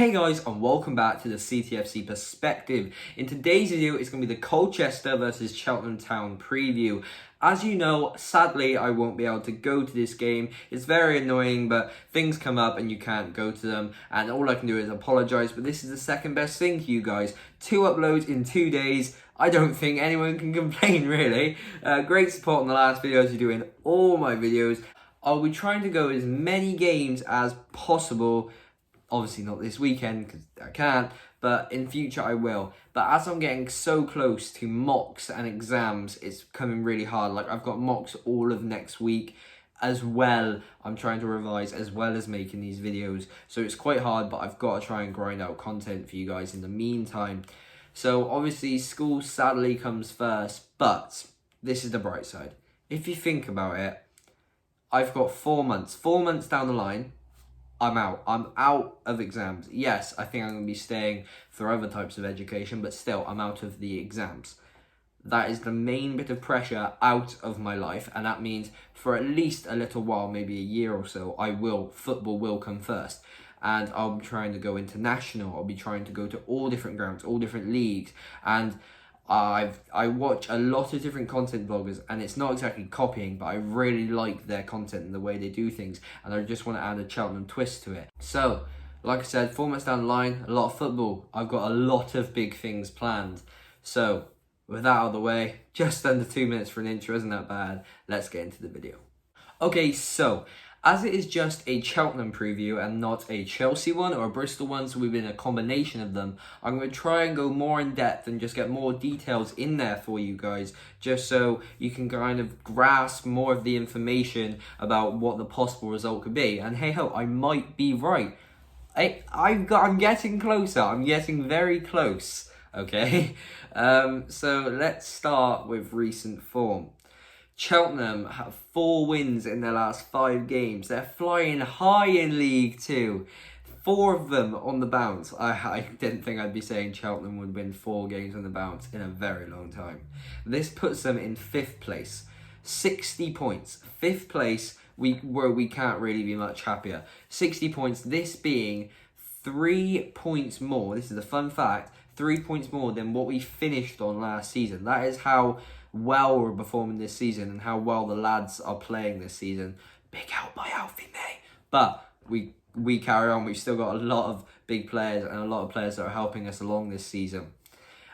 Hey guys, and welcome back to the CTFC Perspective. In today's video, it's going to be the Colchester versus Cheltenham Town preview. As you know, sadly, I won't be able to go to this game. It's very annoying, but things come up and you can't go to them. And all I can do is apologise, but this is the second best thing for you guys. 2 uploads in 2 days. I don't think anyone can complain, really. Great support on the last videos you do in all my videos. I'll be trying to go as many games as possible. Obviously not this weekend because I can't, but in future I will. But as I'm getting so close to mocks and exams, it's coming really hard. Like, I've got mocks all of next week as well. I'm trying to revise as well as making these videos. So it's quite hard, but I've got to try and grind out content for you guys in the meantime. So obviously school sadly comes first, but this is the bright side. If you think about it, I've got 4 months. 4 months down the line, I'm out. I'm out of exams. Yes, I think I'm going to be staying for other types of education, but still, I'm out of the exams. That is the main bit of pressure out of my life, and that means for at least a little while, maybe a year or so, football will come first. And I'll be trying to go international. I'll be trying to go to all different grounds, all different leagues, and I watch a lot of different content bloggers, and it's not exactly copying, but I really like their content and the way they do things, and I just want to add a Cheltenham twist to it. So, like I said, 4 months down the line, a lot of football. I've got a lot of big things planned. So, with that out of the way, just under 2 minutes for an intro, isn't that bad? Let's get into the video. Okay, so as it is just a Cheltenham preview and not a Chelsea one or a Bristol one, so we've been a combination of them, I'm going to try and go more in depth and just get more details in there for you guys, just so you can kind of grasp more of the information about what the possible result could be. And hey ho, I might be right. I'm getting closer. I'm getting very close. Okay, so let's start with recent form. Cheltenham have 4 wins in their last 5 games. They're flying high in League 2. 4 of them on the bounce. I didn't think I'd be saying Cheltenham would win 4 games on the bounce in a very long time. This puts them in 5th place. 60 points. 5th place, where we can't really be much happier. 60 points, this being 3 points more. This is a fun fact. 3 points more than what we finished on last season. That is how well we're performing this season and how well the lads are playing this season. Big help by Alfie May. But we carry on. We've still got a lot of big players and a lot of players that are helping us along this season.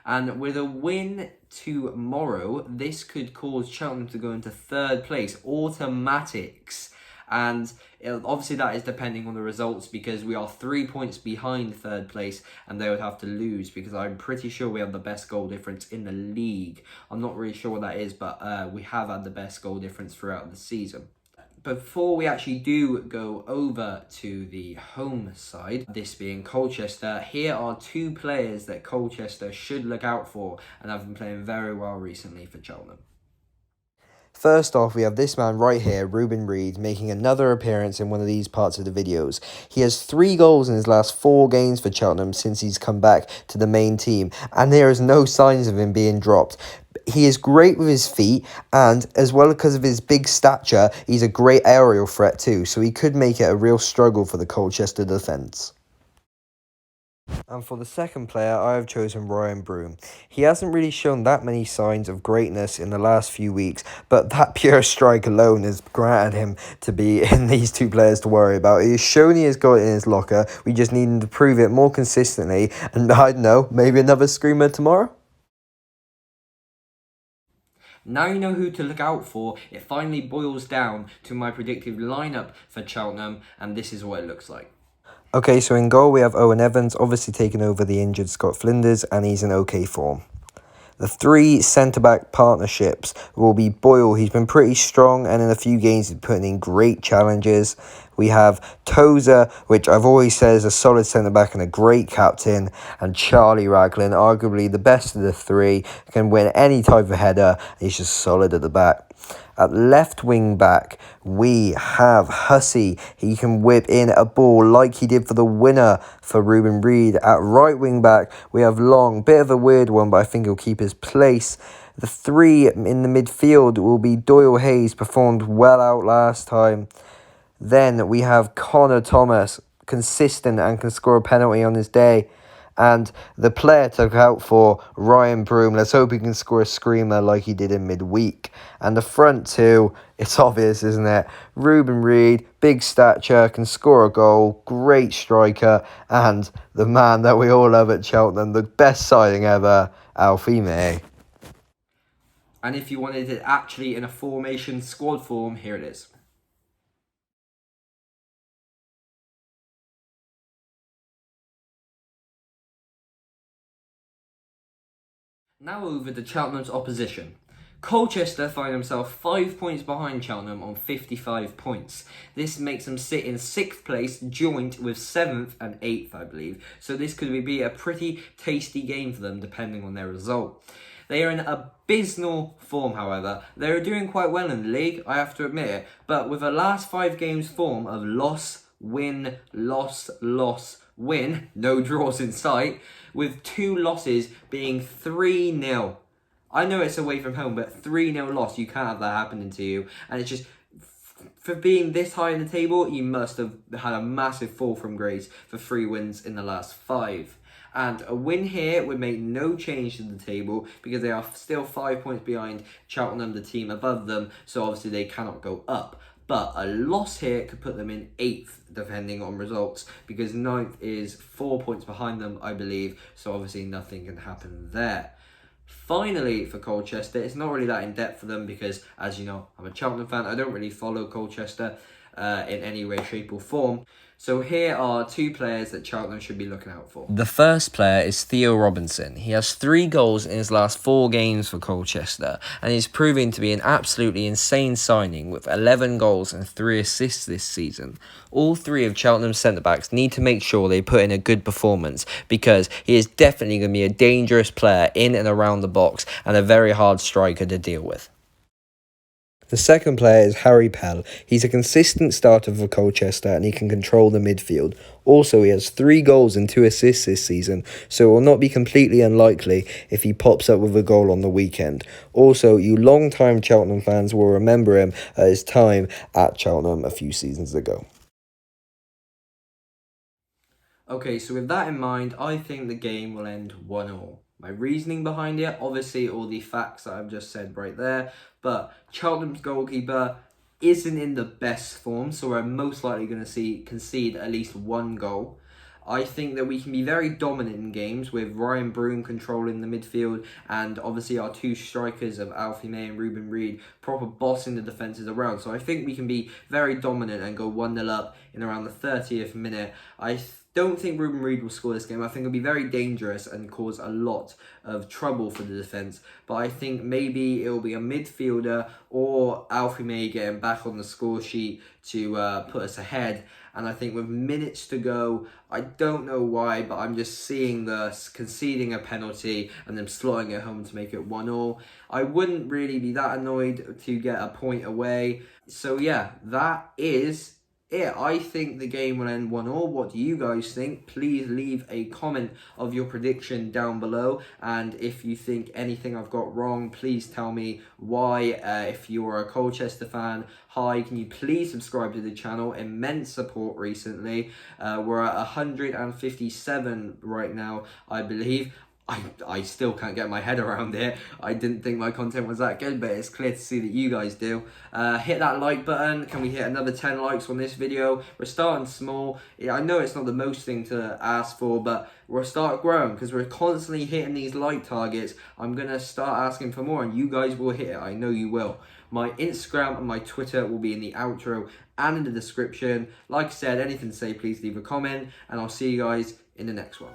And with a win tomorrow, this could cause Cheltenham to go into 3rd place. Automatics. And obviously that is depending on the results, because we are 3 points behind 3rd place and they would have to lose, because I'm pretty sure we have the best goal difference in the league. I'm not really sure what that is, but we have had the best goal difference throughout the season. Before we actually do go over to the home side, this being Colchester, here are 2 players that Colchester should look out for and have been playing very well recently for Cheltenham. First off, we have this man right here, Ruben Reid, making another appearance in one of these parts of the videos. He has 3 goals in his last 4 games for Cheltenham since he's come back to the main team, and there is no signs of him being dropped. He is great with his feet, and as well because of his big stature, he's a great aerial threat too, so he could make it a real struggle for the Colchester defence. And for the second player, I have chosen Ryan Broom. He hasn't really shown that many signs of greatness in the last few weeks, but that pure strike alone has granted him to be in these 2 players to worry about. He has shown he has got it in his locker. We just need him to prove it more consistently, and I don't know, maybe another screamer tomorrow? Now you know who to look out for. It finally boils down to my predictive lineup for Cheltenham, and this is what it looks like. Okay, so in goal we have Owen Evans, obviously taking over the injured Scott Flinders, and he's in okay form. The 3 centre-back partnerships will be Boyle. He's been pretty strong, and in a few games he's putting in great challenges. We have Tozer, which I've always said is a solid centre-back and a great captain. And Charlie Raglan, arguably the best of the 3, can win any type of header. He's just solid at the back. At left wing back, we have Hussey. He can whip in a ball like he did for the winner for Ruben Reid. At right wing back, we have Long. Bit of a weird one, but I think he'll keep his place. The 3 in the midfield will be Doyle Hayes, performed well out last time. Then we have Connor Thomas. consistent and can score a penalty on his day. And the player took out for Ryan Broom. Let's hope he can score a screamer like he did in midweek. And the front two, it's obvious, isn't it? Ruben Reid, big stature, can score a goal, great striker, and the man that we all love at Cheltenham, the best signing ever, Alfie May. And if you wanted it actually in a formation squad form, here it is. Now over to Cheltenham's opposition. Colchester find themselves 5 points behind Cheltenham on 55 points. This makes them sit in 6th place, joint with 7th and 8th, I believe. So this could be a pretty tasty game for them, depending on their result. They are in abysmal form, however. They are doing quite well in the league, I have to admit it. But with a last 5 games form of loss, win, loss, loss, win, no draws in sight, with 2 losses being 3-0. I know it's away from home, but 3-0 loss, you can't have that happening to you. And it's just, for being this high in the table, you must have had a massive fall from grace for 3 wins in the last 5. And a win here would make no change to the table because they are still 5 points behind Cheltenham, the team above them. So obviously they cannot go up. But a loss here could put them in 8th, depending on results, because 9th is 4 points behind them, I believe. So obviously nothing can happen there. Finally, for Colchester, it's not really that in-depth for them because, as you know, I'm a Cheltenham fan. I don't really follow Colchester in any way, shape or form. So here are 2 players that Cheltenham should be looking out for. The first player is Theo Robinson. He has 3 goals in his last 4 games for Colchester, and he's proving to be an absolutely insane signing with 11 goals and 3 assists this season. All 3 of Cheltenham's centre-backs need to make sure they put in a good performance because he is definitely going to be a dangerous player in and around the box and a very hard striker to deal with. The second player is Harry Pell. He's a consistent starter for Colchester and he can control the midfield. Also, he has 3 goals and 2 assists this season, so it will not be completely unlikely if he pops up with a goal on the weekend. Also, you long-time Cheltenham fans will remember him at his time at Cheltenham a few seasons ago. Okay, so with that in mind, I think the game will end 1-1. My reasoning behind it, obviously all the facts that I've just said right there, but Cheltenham's goalkeeper isn't in the best form, so we're most likely going to see concede at least 1 goal. I think that we can be very dominant in games with Ryan Broom controlling the midfield and obviously our 2 strikers of Alfie May and Ruben Reid proper bossing the defences around. So I think we can be very dominant and go 1-0 up in around the 30th minute. I don't think Ruben Reid will score this game. I think it'll be very dangerous and cause a lot of trouble for the defence. But I think maybe it'll be a midfielder or Alfie May getting back on the score sheet to put us ahead. And I think with minutes to go, I don't know why, but I'm just seeing us conceding a penalty and them slotting it home to make it 1-1. I wouldn't really be that annoyed to get a point away. So yeah, that is it. I think the game will end 1-1. What do you guys think? Please leave a comment of your prediction down below. And if you think anything I've got wrong, please tell me why. If you are a Colchester fan, hi, can you please subscribe to the channel? Immense support recently. We're at 157 right now, I believe. I still can't get my head around it. I didn't think my content was that good, but it's clear to see that you guys do. Hit that like button. Can we hit another 10 likes on this video? We're starting small. I know it's not the most thing to ask for, but we'll start growing because we're constantly hitting these like targets. I'm going to start asking for more and you guys will hit it. I know you will. My Instagram and my Twitter will be in the outro and in the description. Like I said, anything to say, please leave a comment and I'll see you guys in the next one.